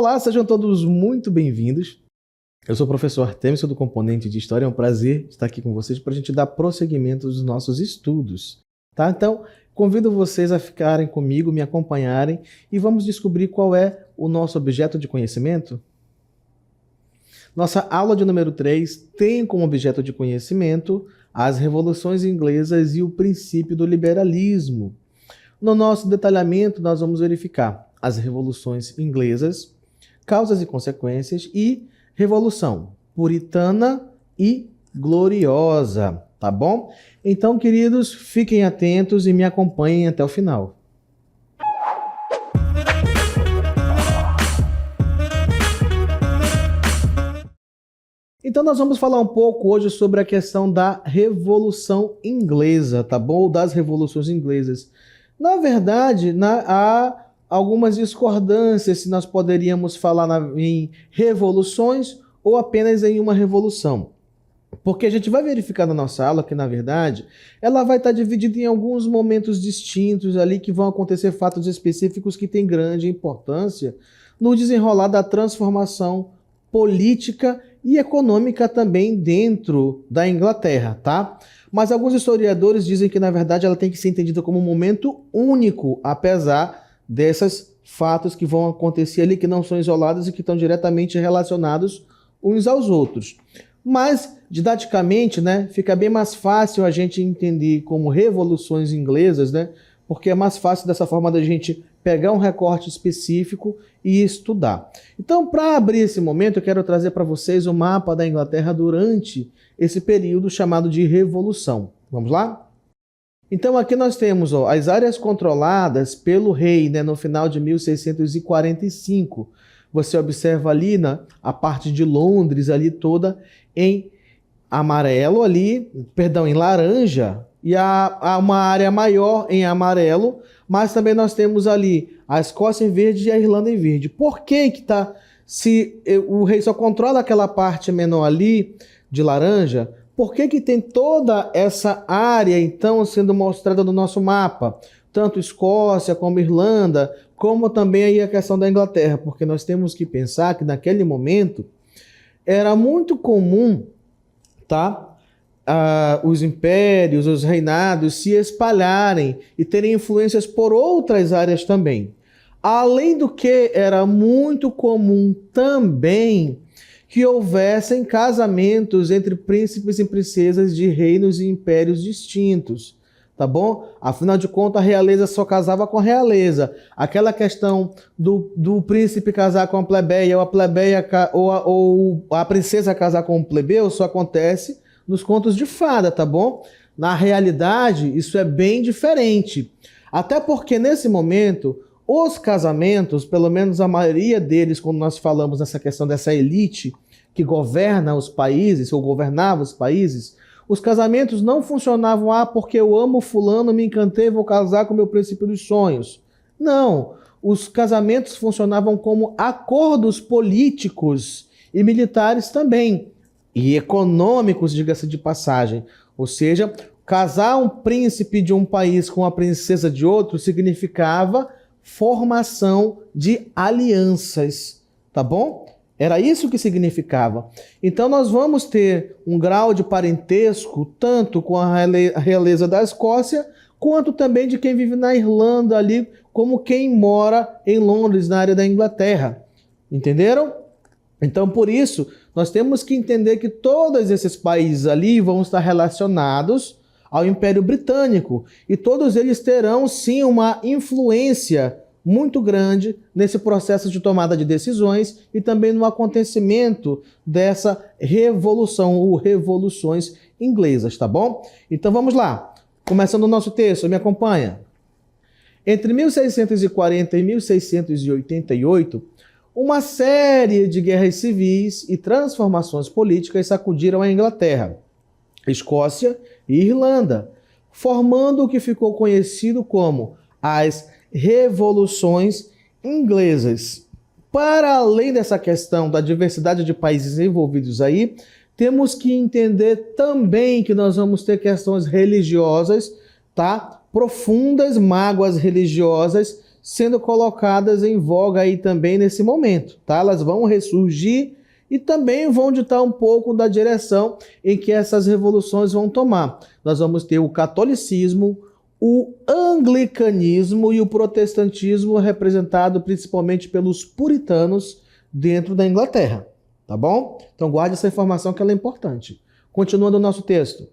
Olá, sejam todos muito bem-vindos. Eu sou o professor Artemio do componente de História. É um prazer estar aqui com vocês para a gente dar prosseguimento aos nossos estudos, tá? Então, convido vocês a ficarem comigo, me acompanharem e vamos descobrir qual é o nosso objeto de conhecimento. Nossa aula de número 3 tem como objeto de conhecimento as revoluções inglesas e o princípio do liberalismo. No nosso detalhamento, nós vamos verificar as revoluções inglesas, causas e consequências e revolução puritana e gloriosa, tá bom? Então, queridos, fiquem atentos e me acompanhem até o final. Então, nós vamos falar um pouco hoje sobre a questão da Revolução Inglesa, tá bom? Ou das revoluções inglesas. Na verdade, há algumas discordâncias se nós poderíamos falar em revoluções ou apenas em uma revolução. Porque a gente vai verificar na nossa aula que, na verdade, ela vai estar dividida em alguns momentos distintos ali que vão acontecer fatos específicos que têm grande importância no desenrolar da transformação política e econômica também dentro da Inglaterra, tá? Mas alguns historiadores dizem que, na verdade, ela tem que ser entendida como um momento único, apesar desses fatos que vão acontecer ali, que não são isolados e que estão diretamente relacionados uns aos outros. Mas, didaticamente, né, fica bem mais fácil a gente entender como revoluções inglesas, né, porque é mais fácil dessa forma da gente pegar um recorte específico e estudar. Então, para abrir esse momento, eu quero trazer para vocês o mapa da Inglaterra durante esse período chamado de Revolução. Vamos lá? Então, aqui nós temos as áreas controladas pelo rei, né, no final de 1645. Você observa ali a parte de Londres ali toda em amarelo ali, perdão, em laranja, e há uma área maior em amarelo, mas também nós temos ali a Escócia em verde e a Irlanda em verde. Por que que se o rei só controla aquela parte menor ali de laranja, por que que tem toda essa área então sendo mostrada no nosso mapa? Tanto Escócia como Irlanda, como também aí a questão da Inglaterra, porque nós temos que pensar que naquele momento era muito comum, tá? Os impérios, os reinados se espalharem e terem influências por outras áreas também. Além do que, era muito comum também que houvessem casamentos entre príncipes e princesas de reinos e impérios distintos, tá bom? Afinal de contas, a realeza só casava com a realeza. Aquela questão do príncipe casar com a plebeia ou a plebeia ou a princesa casar com o plebeu só acontece nos contos de fada, tá bom? Na realidade, isso é bem diferente. Até porque, nesse momento, os casamentos, pelo menos a maioria deles, quando nós falamos nessa questão dessa elite que governa os países, ou governava os países, os casamentos não funcionavam, porque eu amo fulano, me encantei, vou casar com o meu príncipe dos sonhos. Não, os casamentos funcionavam como acordos políticos e militares também. E econômicos, diga-se de passagem. Ou seja, casar um príncipe de um país com a princesa de outro significava formação de alianças, tá bom? Era isso que significava. Então nós vamos ter um grau de parentesco tanto com a realeza da Escócia, quanto também de quem vive na Irlanda ali, como quem mora em Londres, na área da Inglaterra. Entenderam? Então, por isso, nós temos que entender que todos esses países ali vão estar relacionados ao Império Britânico e todos eles terão, sim, uma influência muito grande nesse processo de tomada de decisões e também no acontecimento dessa revolução ou revoluções inglesas, tá bom? Então, vamos lá. Começando o nosso texto, me acompanha. Entre 1640 e 1688, uma série de guerras civis e transformações políticas sacudiram a Inglaterra, Escócia e Irlanda, formando o que ficou conhecido como as Revoluções Inglesas. Para além dessa questão da diversidade de países envolvidos aí, temos que entender também que nós vamos ter questões religiosas, tá? Profundas mágoas religiosas sendo colocadas em voga aí também nesse momento, tá? Elas vão ressurgir e também vão ditar um pouco da direção em que essas revoluções vão tomar. Nós vamos ter o catolicismo, o anglicanismo e o protestantismo, representado principalmente pelos puritanos dentro da Inglaterra, tá bom? Então guarde essa informação que ela é importante. Continuando o nosso texto.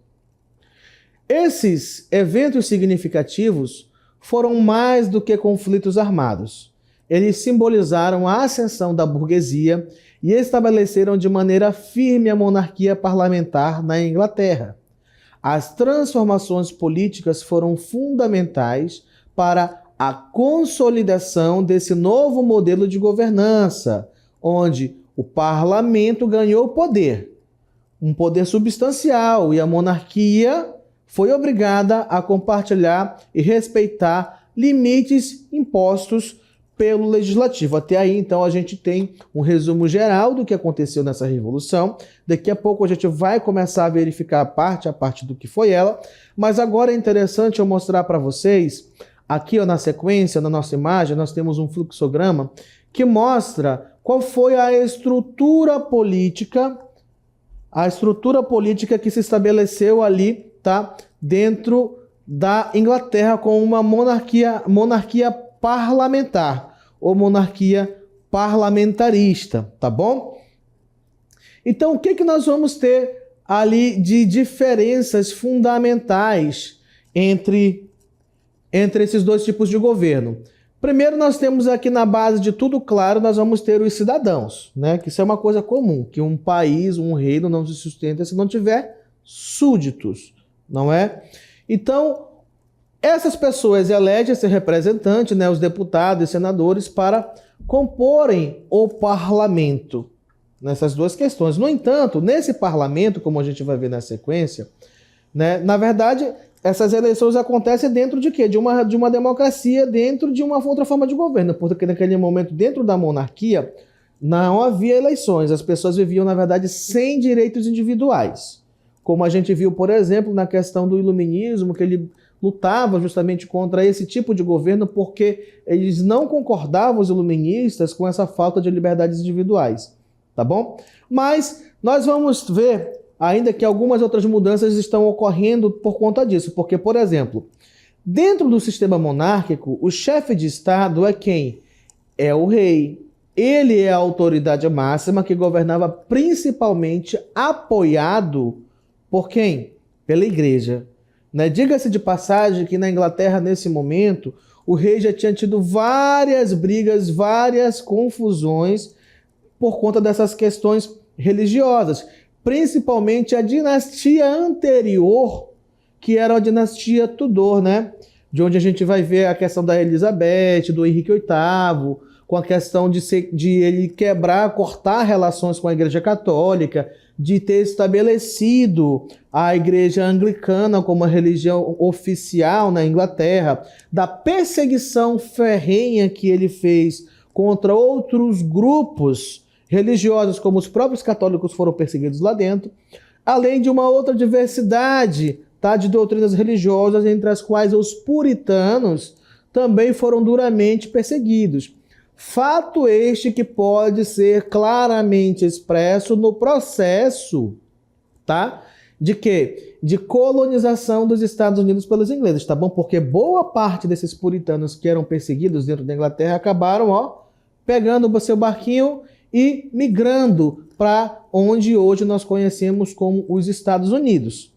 Esses eventos significativos foram mais do que conflitos armados. Eles simbolizaram a ascensão da burguesia e estabeleceram de maneira firme a monarquia parlamentar na Inglaterra. As transformações políticas foram fundamentais para a consolidação desse novo modelo de governança, onde o parlamento ganhou poder, um poder substancial, e a monarquia foi obrigada a compartilhar e respeitar limites impostos pelo legislativo. Até aí, então, a gente tem um resumo geral do que aconteceu nessa revolução. Daqui a pouco a gente vai começar a verificar a parte do que foi ela, mas agora é interessante eu mostrar para vocês, aqui ó, na sequência, na nossa imagem, nós temos um fluxograma que mostra qual foi a estrutura política que se estabeleceu ali, tá, dentro da Inglaterra com uma monarquia parlamentar ou monarquia parlamentarista, tá bom? Então, o que nós vamos ter ali de diferenças fundamentais entre esses dois tipos de governo? Primeiro, nós temos aqui na base de tudo claro, nós vamos ter os cidadãos, né? Que isso é uma coisa comum, que um país, um reino não se sustenta se não tiver súditos, não é? Então, essas pessoas elegem esse representante, né, os deputados e senadores, para comporem o parlamento nessas duas questões. No entanto, nesse parlamento, como a gente vai ver na sequência, né, na verdade, essas eleições acontecem dentro de quê? De uma democracia, dentro de uma outra forma de governo, porque naquele momento, dentro da monarquia, não havia eleições. As pessoas viviam, na verdade, sem direitos individuais. Como a gente viu, por exemplo, na questão do iluminismo, que ele lutava justamente contra esse tipo de governo porque eles não concordavam, os iluministas, com essa falta de liberdades individuais, tá bom? Mas nós vamos ver ainda que algumas outras mudanças estão ocorrendo por conta disso, porque, por exemplo, dentro do sistema monárquico, o chefe de Estado é quem? É o rei. Ele é a autoridade máxima que governava principalmente apoiado por quem? Pela igreja. Né? Diga-se de passagem que na Inglaterra, nesse momento, o rei já tinha tido várias brigas, várias confusões por conta dessas questões religiosas. Principalmente a dinastia anterior, que era a dinastia Tudor, né? De onde a gente vai ver a questão da Elizabeth, do Henrique VIII, com a questão de ele quebrar, cortar relações com a Igreja Católica, de ter estabelecido a Igreja Anglicana como a religião oficial na Inglaterra, da perseguição ferrenha que ele fez contra outros grupos religiosos, como os próprios católicos foram perseguidos lá dentro, além de uma outra diversidade, tá, de doutrinas religiosas, entre as quais os puritanos também foram duramente perseguidos. Fato este que pode ser claramente expresso no processo, tá? De quê? De colonização dos Estados Unidos pelos ingleses, tá bom? Porque boa parte desses puritanos que eram perseguidos dentro da Inglaterra acabaram, ó, pegando o seu barquinho e migrando para onde hoje nós conhecemos como os Estados Unidos,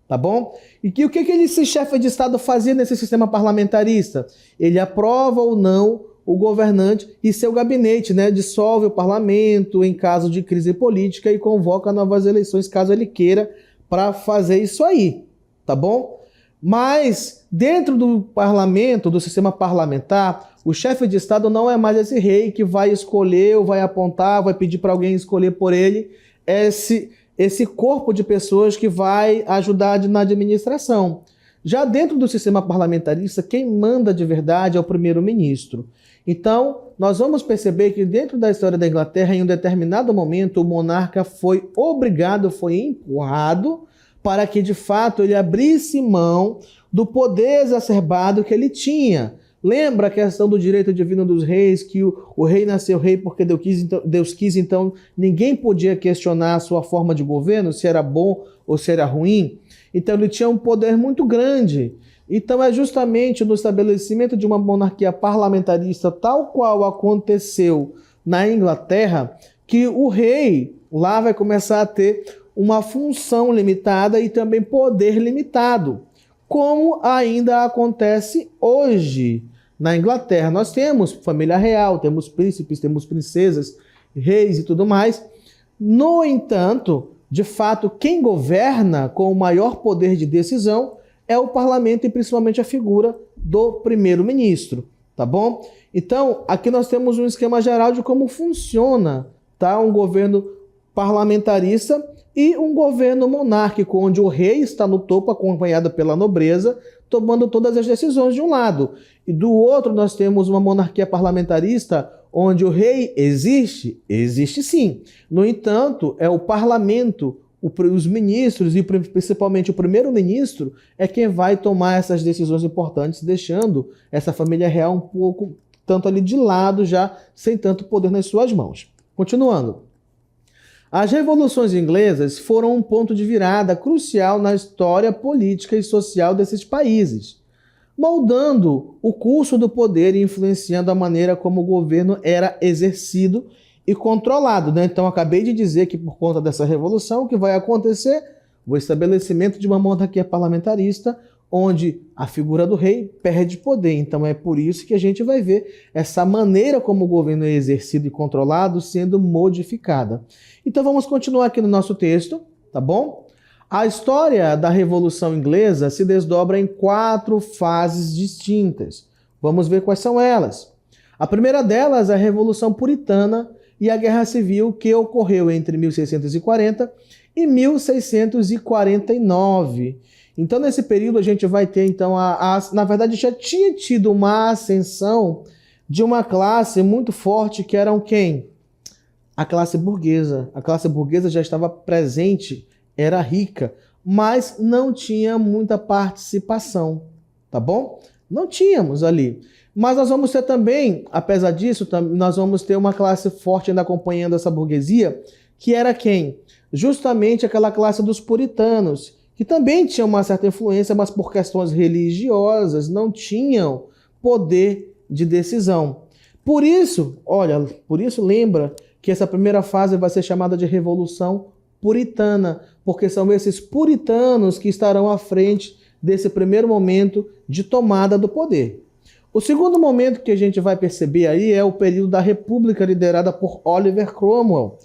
tá bom? E o que esse chefe de Estado fazia nesse sistema parlamentarista? Ele aprova ou não o governante e seu gabinete, né, dissolve o parlamento em caso de crise política e convoca novas eleições caso ele queira para fazer isso aí, tá bom? Mas dentro do parlamento, do sistema parlamentar, o chefe de Estado não é mais esse rei que vai escolher ou vai apontar, vai pedir para alguém escolher por ele esse corpo de pessoas que vai ajudar na administração. Já dentro do sistema parlamentarista, quem manda de verdade é o primeiro-ministro. Então, nós vamos perceber que dentro da história da Inglaterra, em um determinado momento, o monarca foi obrigado, foi empurrado para que, de fato, ele abrisse mão do poder exacerbado que ele tinha, Lembra a questão do direito divino dos reis, que o rei nasceu rei porque Deus quis, então ninguém podia questionar a sua forma de governo, se era bom ou se era ruim. Então ele tinha um poder muito grande. Então é justamente no estabelecimento de uma monarquia parlamentarista, tal qual aconteceu na Inglaterra, que o rei lá vai começar a ter uma função limitada e também poder limitado, como ainda acontece hoje. Na Inglaterra nós temos família real, temos príncipes, temos princesas, reis e tudo mais. No entanto, de fato, quem governa com o maior poder de decisão é o parlamento e principalmente a figura do primeiro-ministro, tá bom? Então, aqui nós temos um esquema geral de como funciona, tá? Um governo parlamentarista e um governo monárquico, onde o rei está no topo, acompanhado pela nobreza, tomando todas as decisões de um lado. E do outro nós temos uma monarquia parlamentarista, onde o rei existe? Existe sim. No entanto, é o parlamento, os ministros e principalmente o primeiro-ministro é quem vai tomar essas decisões importantes, deixando essa família real um pouco, tanto ali de lado já, sem tanto poder nas suas mãos. Continuando. As revoluções inglesas foram um ponto de virada crucial na história política e social desses países, moldando o curso do poder e influenciando a maneira como o governo era exercido e controlado, né? Então, acabei de dizer que por conta dessa revolução, o que vai acontecer? O estabelecimento de uma monarquia parlamentarista, onde a figura do rei perde poder. Então, é por isso que a gente vai ver essa maneira como o governo é exercido e controlado sendo modificada. Então, vamos continuar aqui no nosso texto, tá bom? A história da Revolução Inglesa se desdobra em 4 fases distintas. Vamos ver quais são elas. A primeira delas é a Revolução Puritana e a Guerra Civil, que ocorreu entre 1640 e 1649. Então, nesse período, a gente vai ter, então, na verdade, já tinha tido uma ascensão de uma classe muito forte, que eram quem? A classe burguesa. A classe burguesa já estava presente, era rica, mas não tinha muita participação, tá bom? Não tínhamos ali. Mas nós vamos ter também, apesar disso, nós vamos ter uma classe forte ainda acompanhando essa burguesia, que era quem? Justamente aquela classe dos puritanos, que também tinham uma certa influência, mas por questões religiosas não tinham poder de decisão. Por isso, lembra que essa primeira fase vai ser chamada de Revolução Puritana, porque são esses puritanos que estarão à frente desse primeiro momento de tomada do poder. O segundo momento que a gente vai perceber aí é o período da República liderada por Oliver Cromwell,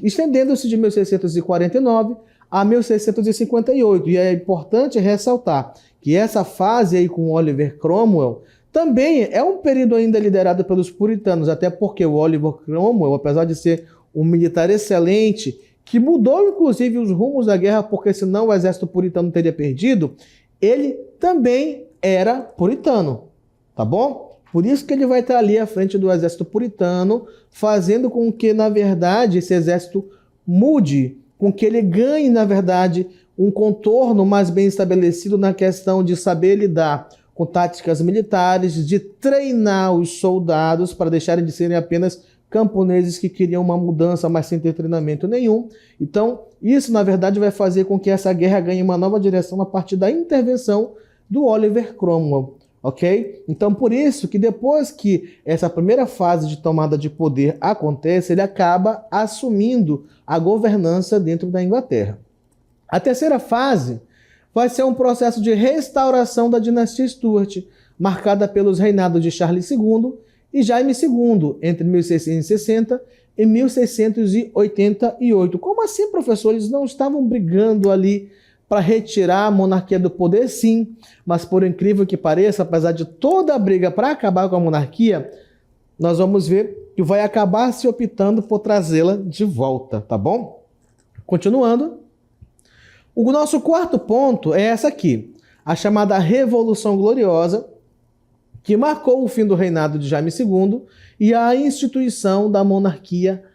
estendendo-se de 1649 a 1658. E é importante ressaltar que essa fase aí com Oliver Cromwell também é um período ainda liderado pelos puritanos, até porque o Oliver Cromwell, apesar de ser um militar excelente, que mudou inclusive os rumos da guerra, porque senão o exército puritano teria perdido, ele também era puritano, tá bom? Por isso que ele vai estar ali à frente do exército puritano, fazendo com que, na verdade, esse exército mude, com que ele ganhe, na verdade, um contorno mais bem estabelecido na questão de saber lidar com táticas militares, de treinar os soldados para deixarem de serem apenas camponeses que queriam uma mudança, mas sem ter treinamento nenhum. Então, isso, na verdade, vai fazer com que essa guerra ganhe uma nova direção a partir da intervenção do Oliver Cromwell. Ok? Então, por isso que depois que essa primeira fase de tomada de poder acontece, ele acaba assumindo a governança dentro da Inglaterra. A terceira fase vai ser um processo de restauração da dinastia Stuart, marcada pelos reinados de Charles II e Jaime II, entre 1660 e 1688. Como assim, professor? Eles não estavam brigando ali para retirar a monarquia do poder? Sim, mas por incrível que pareça, apesar de toda a briga para acabar com a monarquia, nós vamos ver que vai acabar se optando por trazê-la de volta, tá bom? Continuando, o nosso quarto ponto é essa aqui, a chamada Revolução Gloriosa, que marcou o fim do reinado de Jaime II e a instituição da monarquia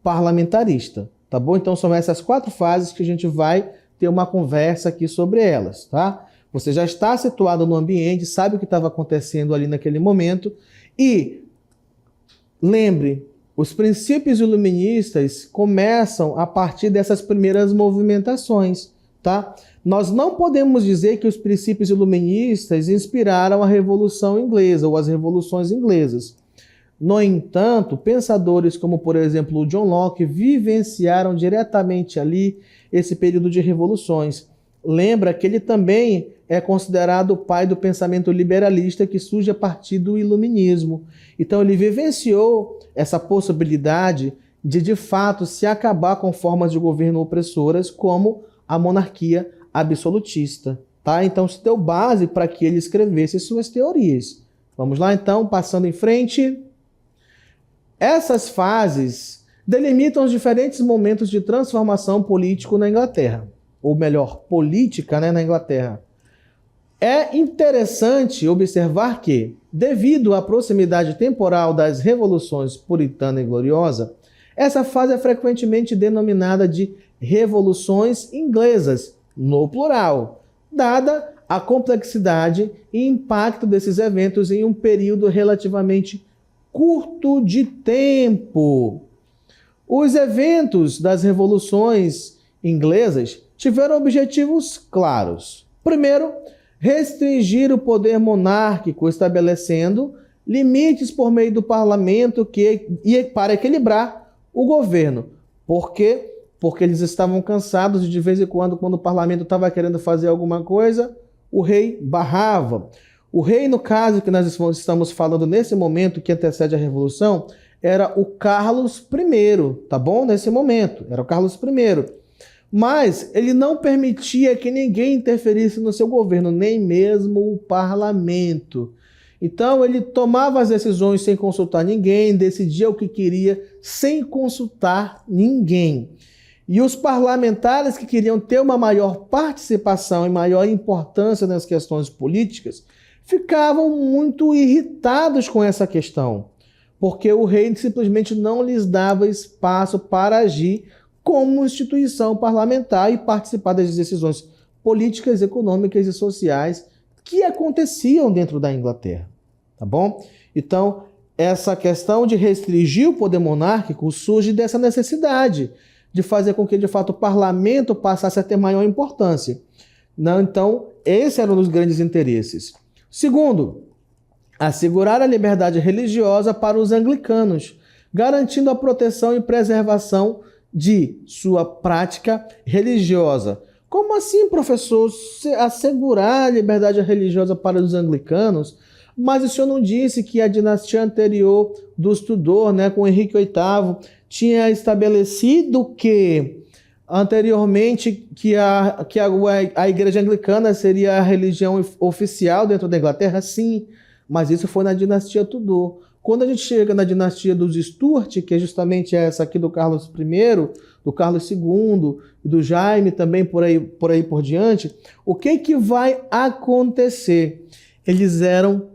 parlamentarista, tá bom? Então são essas 4 fases que a gente vai ter uma conversa aqui sobre elas, tá? Você já está situado no ambiente, sabe o que estava acontecendo ali naquele momento. E lembre, os princípios iluministas começam a partir dessas primeiras movimentações, tá? Nós não podemos dizer que os princípios iluministas inspiraram a Revolução Inglesa ou as revoluções inglesas. No entanto, pensadores como, por exemplo, o John Locke vivenciaram diretamente ali esse período de revoluções. Lembra que ele também é considerado o pai do pensamento liberalista que surge a partir do iluminismo. Então ele vivenciou essa possibilidade de fato, se acabar com formas de governo opressoras como a monarquia absolutista. Tá? Então isso deu base para que ele escrevesse suas teorias. Vamos lá então, passando em frente. Essas fases delimitam os diferentes momentos de transformação político na Inglaterra, ou melhor, política, né, na Inglaterra. É interessante observar que, devido à proximidade temporal das revoluções puritana e gloriosa, essa fase é frequentemente denominada de revoluções inglesas, no plural, dada a complexidade e impacto desses eventos em um período relativamente curto de tempo. Os eventos das revoluções inglesas tiveram objetivos claros. Primeiro, restringir o poder monárquico, estabelecendo limites por meio do parlamento para equilibrar o governo. Por quê? Porque eles estavam cansados de vez em quando o parlamento estava querendo fazer alguma coisa, o rei barrava. O rei, no caso que nós estamos falando nesse momento que antecede a Revolução, era o Carlos I, tá bom? Nesse momento, era o Carlos I. Mas ele não permitia que ninguém interferisse no seu governo, nem mesmo o parlamento. Então ele tomava as decisões sem consultar ninguém, decidia o que queria sem consultar ninguém. E os parlamentares que queriam ter uma maior participação e maior importância nas questões políticas ficavam muito irritados com essa questão, porque o rei simplesmente não lhes dava espaço para agir como instituição parlamentar e participar das decisões políticas, econômicas e sociais que aconteciam dentro da Inglaterra, tá bom? Então, essa questão de restringir o poder monárquico surge dessa necessidade de fazer com que, de fato, o parlamento passasse a ter maior importância. Não, então, esse era um dos grandes interesses. Segundo, assegurar a liberdade religiosa para os anglicanos, garantindo a proteção e preservação de sua prática religiosa. Como assim, professor, assegurar a liberdade religiosa para os anglicanos? Mas o senhor não disse que a dinastia anterior dos Tudor, né, com Henrique VIII, tinha estabelecido que anteriormente que a igreja anglicana seria a religião oficial dentro da Inglaterra? Sim, mas isso foi na dinastia Tudor. Quando a gente chega na dinastia dos Stuart, que é justamente essa aqui do Carlos I, do Carlos II, do Jaime também por aí por diante, o que vai acontecer? Eles eram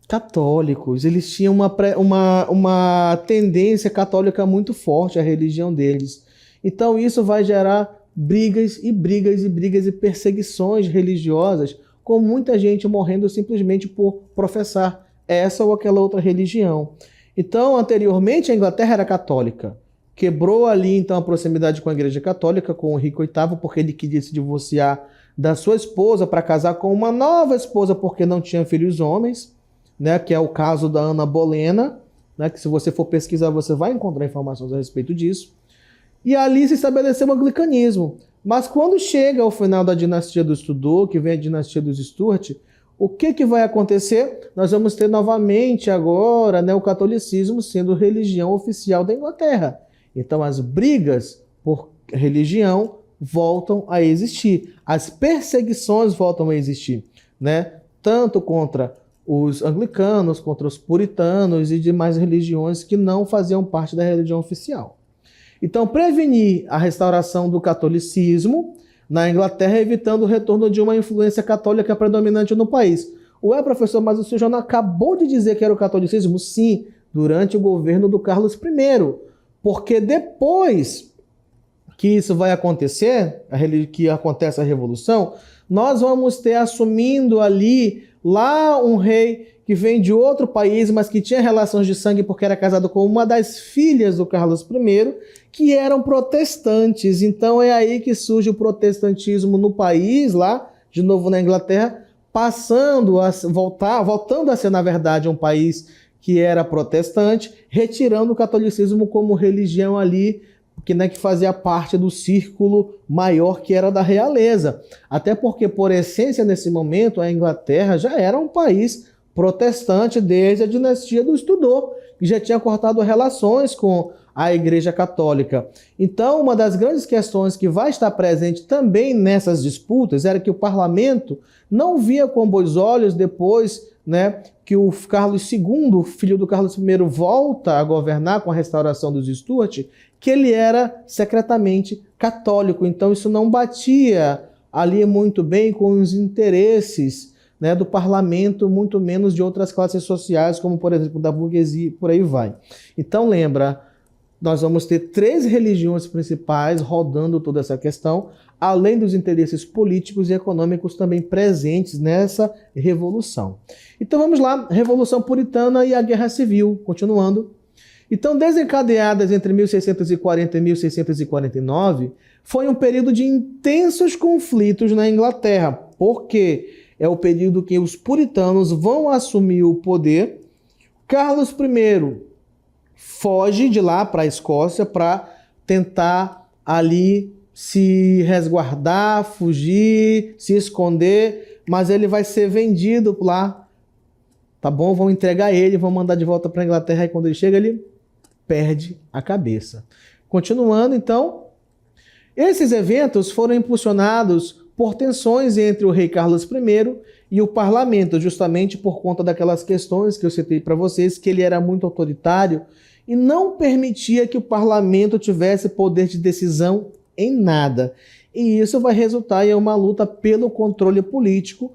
católicos, eles tinham uma tendência católica muito forte, a religião deles. Então isso vai gerar brigas e perseguições religiosas, com muita gente morrendo simplesmente por professar essa ou aquela outra religião. Então, anteriormente, a Inglaterra era católica. Quebrou ali, então, a proximidade com a Igreja Católica, com o Henrique VIII, porque ele queria se divorciar da sua esposa para casar com uma nova esposa, porque não tinha filhos homens, né, que é o caso da Ana Bolena, né, que se você for pesquisar, você vai encontrar informações a respeito disso. E ali se estabeleceu o anglicanismo. Mas quando chega ao final da dinastia dos Tudor, que vem a dinastia dos Stuart, o que vai acontecer? Nós vamos ter novamente agora, né, o catolicismo sendo religião oficial da Inglaterra. Então as brigas por religião voltam a existir. As perseguições voltam a existir, né? Tanto contra os anglicanos, contra os puritanos e demais religiões que não faziam parte da religião oficial. Então, prevenir a restauração do catolicismo na Inglaterra, evitando o retorno de uma influência católica predominante no país. Ué, professor, mas o senhor já não acabou de dizer que era o catolicismo? Sim, durante o governo do Carlos I. Porque depois que isso vai acontecer, que acontece a Revolução, nós vamos ter assumindo ali lá um rei que vem de outro país, mas que tinha relações de sangue porque era casado com uma das filhas do Carlos I, que eram protestantes. Então é aí que surge o protestantismo no país, lá, de novo na Inglaterra, voltando a ser, na verdade, um país que era protestante, retirando o catolicismo como religião ali, que fazia parte do círculo maior que era da realeza. Até porque, por essência, nesse momento, a Inglaterra já era um país protestante desde a dinastia dos Tudor, que já tinha cortado relações com a Igreja Católica. Então, uma das grandes questões que vai estar presente também nessas disputas era que o parlamento não via com bons olhos depois, que o Carlos II, filho do Carlos I, volta a governar com a restauração dos Stuart, que ele era secretamente católico. Então, isso não batia ali muito bem com os interesses do parlamento, muito menos de outras classes sociais, como, por exemplo, da burguesia, por aí vai. Então, lembra, nós vamos ter 3 religiões principais rodando toda essa questão, além dos interesses políticos e econômicos também presentes nessa revolução. Então, vamos lá, Revolução Puritana e a Guerra Civil, continuando. Então, desencadeadas entre 1640 e 1649, foi um período de intensos conflitos na Inglaterra, porque é o período que os puritanos vão assumir o poder. Carlos I foge de lá para a Escócia para tentar ali se resguardar, fugir, se esconder, mas ele vai ser vendido lá. Tá bom? Vão entregar ele, vão mandar de volta para a Inglaterra e quando ele chega ele perde a cabeça. Continuando, então, esses eventos foram impulsionados por tensões entre o rei Carlos I e o parlamento, justamente por conta daquelas questões que eu citei para vocês, que ele era muito autoritário e não permitia que o parlamento tivesse poder de decisão em nada. E isso vai resultar em uma luta pelo controle político,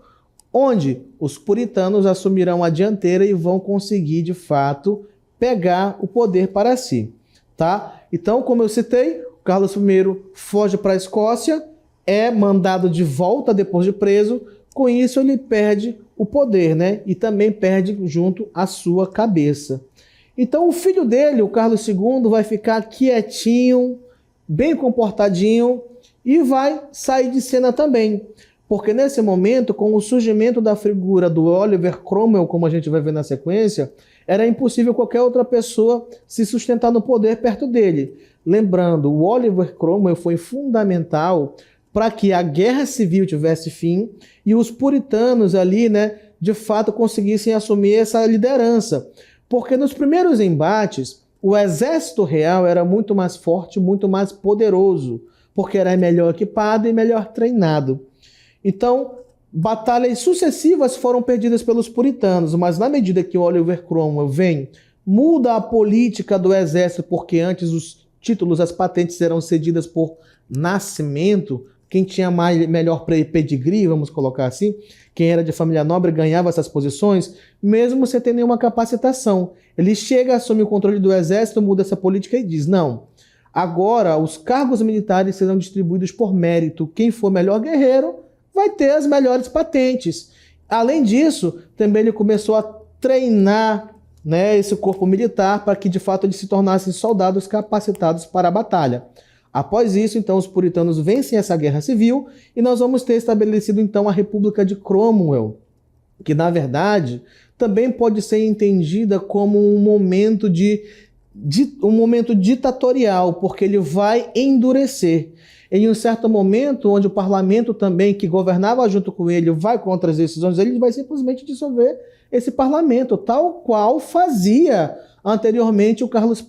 onde os puritanos assumirão a dianteira e vão conseguir, de fato, pegar o poder para si. Tá? Então, como eu citei, Carlos I foge para a Escócia, é mandado de volta depois de preso, com isso ele perde o poder, e também perde junto a sua cabeça. Então o filho dele, o Carlos II, vai ficar quietinho, bem comportadinho e vai sair de cena também. Porque nesse momento, com o surgimento da figura do Oliver Cromwell, como a gente vai ver na sequência, era impossível qualquer outra pessoa se sustentar no poder perto dele. Lembrando, o Oliver Cromwell foi fundamental para que a Guerra Civil tivesse fim e os puritanos ali, de fato, conseguissem assumir essa liderança. Porque nos primeiros embates, o exército real era muito mais forte, muito mais poderoso, porque era melhor equipado e melhor treinado. Então, batalhas sucessivas foram perdidas pelos puritanos, mas na medida que o Oliver Cromwell vem, muda a política do exército, porque antes os títulos, as patentes eram cedidas por nascimento. Quem tinha melhor pedigree, vamos colocar assim, quem era de família nobre ganhava essas posições, mesmo sem ter nenhuma capacitação. Ele chega, assume o controle do exército, muda essa política e diz, não, agora os cargos militares serão distribuídos por mérito. Quem for melhor guerreiro vai ter as melhores patentes. Além disso, também ele começou a treinar esse corpo militar para que de fato eles se tornassem soldados capacitados para a batalha. Após isso, então, os puritanos vencem essa guerra civil e nós vamos ter estabelecido, então, a República de Cromwell, que, na verdade, também pode ser entendida como um momento ditatorial, porque ele vai endurecer. Em um certo momento, onde o parlamento também, que governava junto com ele, vai contra as decisões dele, ele vai simplesmente dissolver esse parlamento, tal qual fazia anteriormente o Carlos I.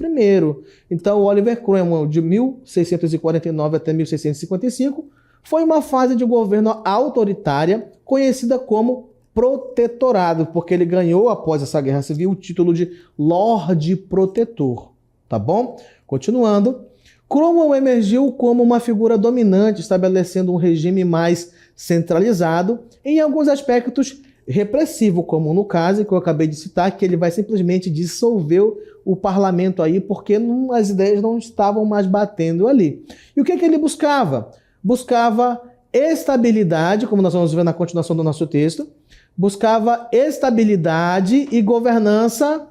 Então, o Oliver Cromwell, de 1649 até 1655, foi uma fase de governo autoritária, conhecida como protetorado, porque ele ganhou, após essa guerra civil, o título de Lorde Protetor. Tá bom? Continuando. Cromwell emergiu como uma figura dominante, estabelecendo um regime mais centralizado, em alguns aspectos repressivo, como no caso que eu acabei de citar, que ele vai simplesmente dissolver o parlamento aí, porque as ideias não estavam mais batendo ali. E o que ele buscava? Buscava estabilidade, como nós vamos ver na continuação do nosso texto, buscava estabilidade e governança.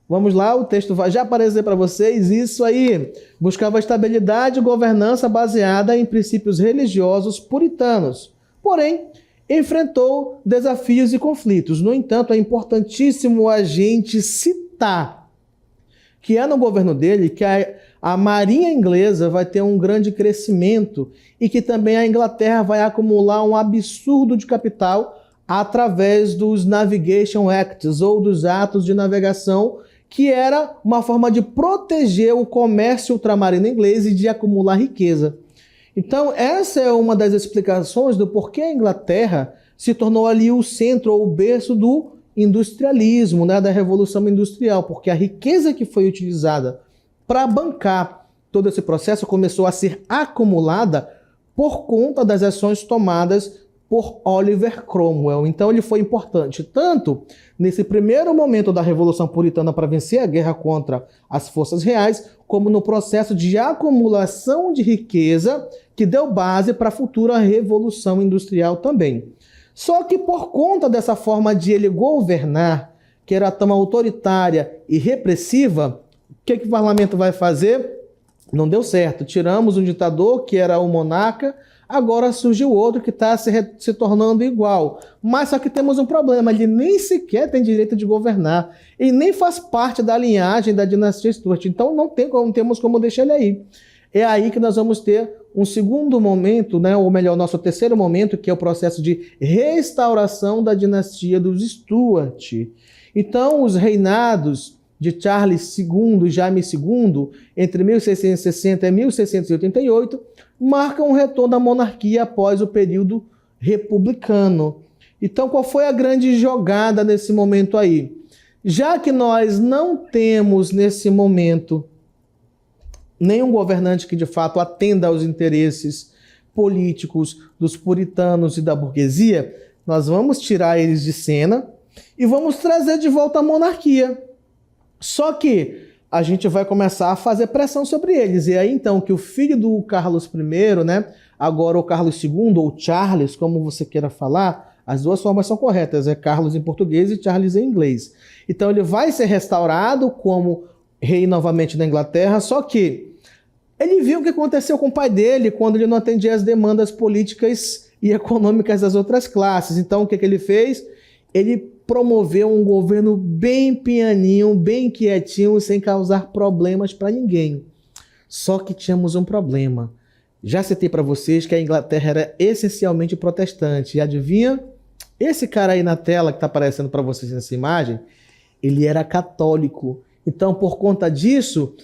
Vamos lá, o texto vai já aparecer para vocês, isso aí. Buscava estabilidade e governança baseada em princípios religiosos puritanos. Porém, enfrentou desafios e conflitos. No entanto, é importantíssimo a gente citar que é no governo dele que a marinha inglesa vai ter um grande crescimento e que também a Inglaterra vai acumular um absurdo de capital através dos Navigation Acts, ou dos atos de navegação, que era uma forma de proteger o comércio ultramarino inglês e de acumular riqueza. Então, essa é uma das explicações do porquê a Inglaterra se tornou ali o centro ou o berço do industrialismo, né, da Revolução Industrial, porque a riqueza que foi utilizada para bancar todo esse processo começou a ser acumulada por conta das ações tomadas por Oliver Cromwell. Então ele foi importante tanto nesse primeiro momento da Revolução Puritana para vencer a guerra contra as forças reais, como no processo de acumulação de riqueza que deu base para a futura Revolução Industrial também. Só que por conta dessa forma de ele governar, que era tão autoritária e repressiva, o que o parlamento vai fazer? Não deu certo. Tiramos um ditador, que era o monarca, agora surgiu outro que está se tornando igual. Mas só que temos um problema, ele nem sequer tem direito de governar. E nem faz parte da linhagem da dinastia Stuart. Então não temos como deixar ele aí. É aí que nós vamos ter um segundo momento, né, ou melhor, nosso terceiro momento, que é o processo de restauração da dinastia dos Stuart. Então, os reinados de Charles II e Jaime II, entre 1660 e 1688, marcam o retorno da monarquia após o período republicano. Então, qual foi a grande jogada nesse momento aí? Já que nós não temos, nesse momento, nenhum governante que de fato atenda aos interesses políticos dos puritanos e da burguesia, nós vamos tirar eles de cena e vamos trazer de volta a monarquia. Só que a gente vai começar a fazer pressão sobre eles. E aí então que o filho do Carlos I, né, agora o Carlos II, ou Charles, como você queira falar, as duas formas são corretas, é Carlos em português e Charles em inglês. Então ele vai ser restaurado como rei novamente da Inglaterra, só que ele viu o que aconteceu com o pai dele quando ele não atendia às demandas políticas e econômicas das outras classes. Então o que ele fez? Ele promoveu um governo bem pianinho, bem quietinho, sem causar problemas para ninguém. Só que tínhamos um problema. Já citei para vocês que a Inglaterra era essencialmente protestante. E adivinha? Esse cara aí na tela que está aparecendo para vocês nessa imagem, ele era católico. Então, por conta disso,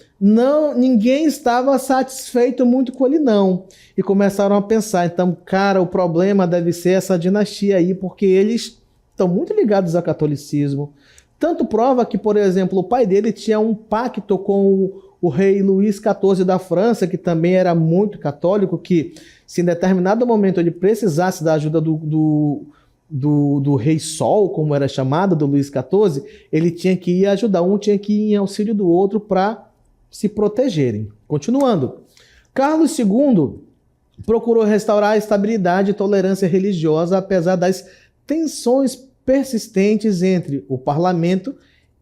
ninguém estava satisfeito muito com ele, não. E começaram a pensar, então, cara, o problema deve ser essa dinastia aí, porque eles estão muito ligados ao catolicismo. Tanto prova que, por exemplo, o pai dele tinha um pacto com o rei Luís XIV da França, que também era muito católico, que se em determinado momento ele precisasse da ajuda do rei Sol, como era chamado, do Luís XIV, ele tinha que ir ajudar, um tinha que ir em auxílio do outro para se protegerem. Continuando, Carlos II procurou restaurar a estabilidade e tolerância religiosa, apesar das tensões persistentes entre o parlamento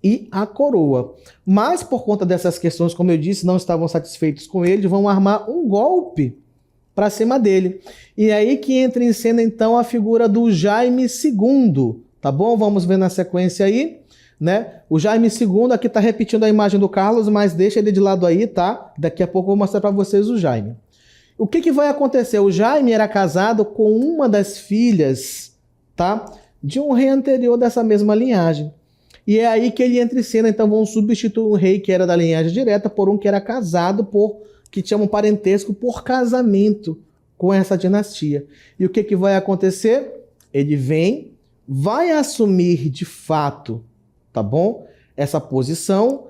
e a coroa. Mas, por conta dessas questões, como eu disse, não estavam satisfeitos com ele, vão armar um golpe para cima dele. E é aí que entra em cena, então, a figura do Jaime II, tá bom? Vamos ver na sequência aí, né? O Jaime II, aqui tá repetindo a imagem do Carlos, mas deixa ele de lado aí, tá? Daqui a pouco eu vou mostrar para vocês o Jaime. O que vai acontecer? O Jaime era casado com uma das filhas, tá, de um rei anterior dessa mesma linhagem. E é aí que ele entra em cena, então vão substituir um rei que era da linhagem direta por um que era casado que tinha um parentesco por casamento com essa dinastia. E o que vai acontecer? Ele vai assumir de fato, tá bom? Essa posição,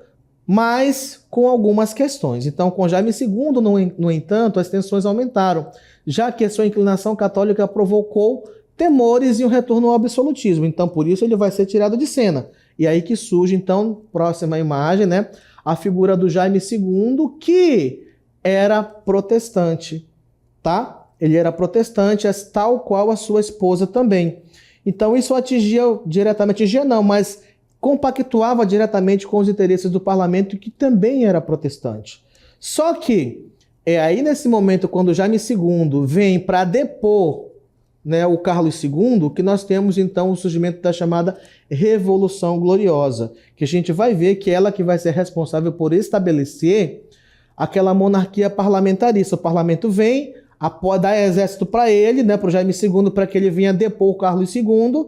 mas com algumas questões. Então, com Jaime II, no entanto, as tensões aumentaram, já que a sua inclinação católica provocou temores e um retorno ao absolutismo. Então, por isso, ele vai ser tirado de cena. E aí que surge, então, próxima imagem, né? A figura do Jaime II, que era protestante, tá? ele era protestante, tal qual a sua esposa também. Então isso atingia não, mas compactuava diretamente com os interesses do parlamento, que também era protestante. Só que é aí nesse momento, quando Jaime II vem para depor, né, o Carlos II, que nós temos então o surgimento da chamada Revolução Gloriosa, que a gente vai ver que ela que vai ser responsável por estabelecer aquela monarquia parlamentarista. O parlamento vem, dá exército para ele, né, para o Jaime II, para que ele venha depor o Carlos II,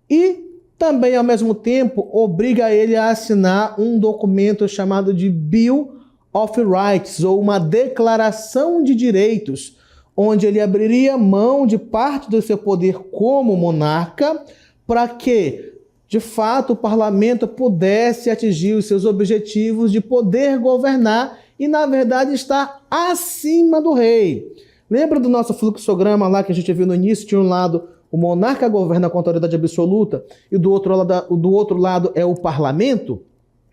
e também, ao mesmo tempo, obriga ele a assinar um documento chamado de Bill of Rights, ou uma declaração de direitos, onde ele abriria mão de parte do seu poder como monarca para que, de fato, o parlamento pudesse atingir os seus objetivos de poder governar e, na verdade, estar acima do rei. Lembra do nosso fluxograma lá que a gente viu no início? De um lado, o monarca governa com autoridade absoluta e do outro lado é o parlamento?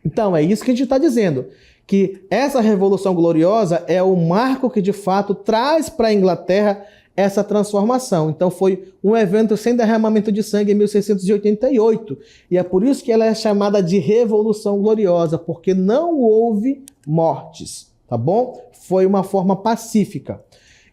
Então, é isso que a gente está dizendo, que essa Revolução Gloriosa é o marco que, de fato, traz para a Inglaterra essa transformação. Então, foi um evento sem derramamento de sangue em 1688. E é por isso que ela é chamada de Revolução Gloriosa, porque não houve mortes, tá bom? Foi uma forma pacífica.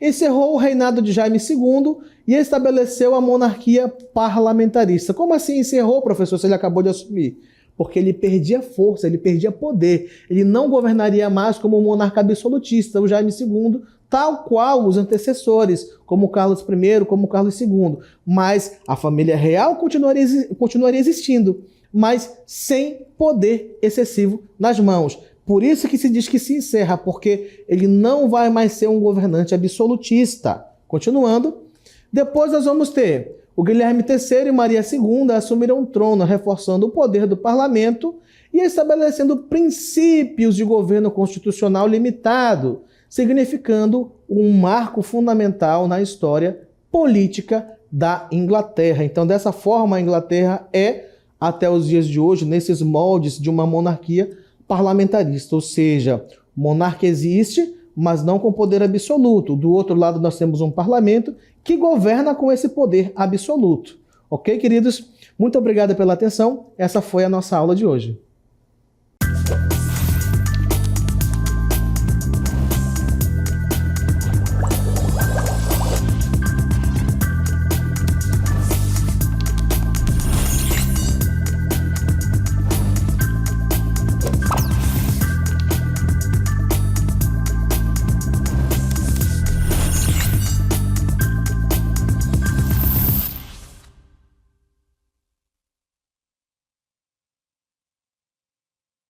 Encerrou o reinado de Jaime II e estabeleceu a monarquia parlamentarista. Como assim encerrou, professor, se ele acabou de assumir? Porque ele perdia força, ele perdia poder. Ele não governaria mais como um monarca absolutista, o Jaime II, tal qual os antecessores, como Carlos I, como Carlos II. Mas a família real continuaria existindo, mas sem poder excessivo nas mãos. Por isso que se diz que se encerra, porque ele não vai mais ser um governante absolutista. Continuando, depois nós vamos ter o Guilherme III e Maria II assumiram o trono, reforçando o poder do parlamento e estabelecendo princípios de governo constitucional limitado, significando um marco fundamental na história política da Inglaterra. Então, dessa forma, a Inglaterra é, até os dias de hoje, nesses moldes de uma monarquia parlamentarista, ou seja, o monarca existe, mas não com poder absoluto. Do outro lado, nós temos um parlamento que governa com esse poder absoluto. Ok, queridos? Muito obrigado pela atenção. Essa foi a nossa aula de hoje.